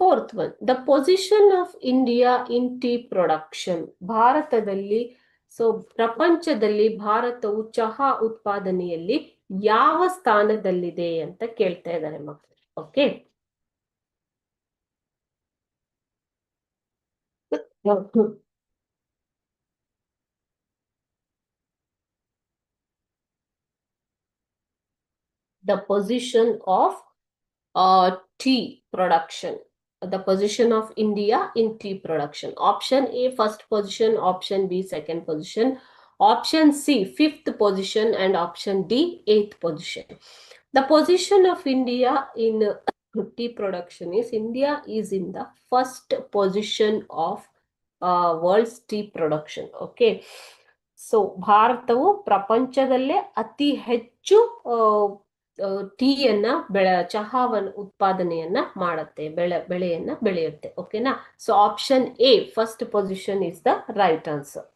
Fourth one, the position of India in tea production. ಭಾರತದಲ್ಲಿ ಪ್ರಪಂಚದಲ್ಲಿ ಭಾರತವು ಚಹಾ ಉತ್ಪಾದನೆಯಲ್ಲಿ ಯಾವ ಸ್ಥಾನದಲ್ಲಿದೆ ಅಂತ ಕೇಳ್ತಾ ಇದ್ದಾರೆ ಮಕ್ಕಳು. Okay, the position of tea production. The position of India in tea production. Option A, first position. Option B, second position. Option C, fifth position. And option D, eighth position. The position of India in tea production is India is in the first position of world's tea production. Okay. So ಭಾರತವು ಪ್ರಪಂಚದಲ್ಲೇ ಅತಿ ಹೆಚ್ಚು ಟೀಯನ್ನ ಚಹಾವನ್ನ ಉತ್ಪಾದನೆಯನ್ನ ಮಾಡುತ್ತೆ, ಬೆಳೆಯನ್ನ ಬೆಳೆಯುತ್ತೆ. ಓಕೆನಾ? So option A, first position is the right answer.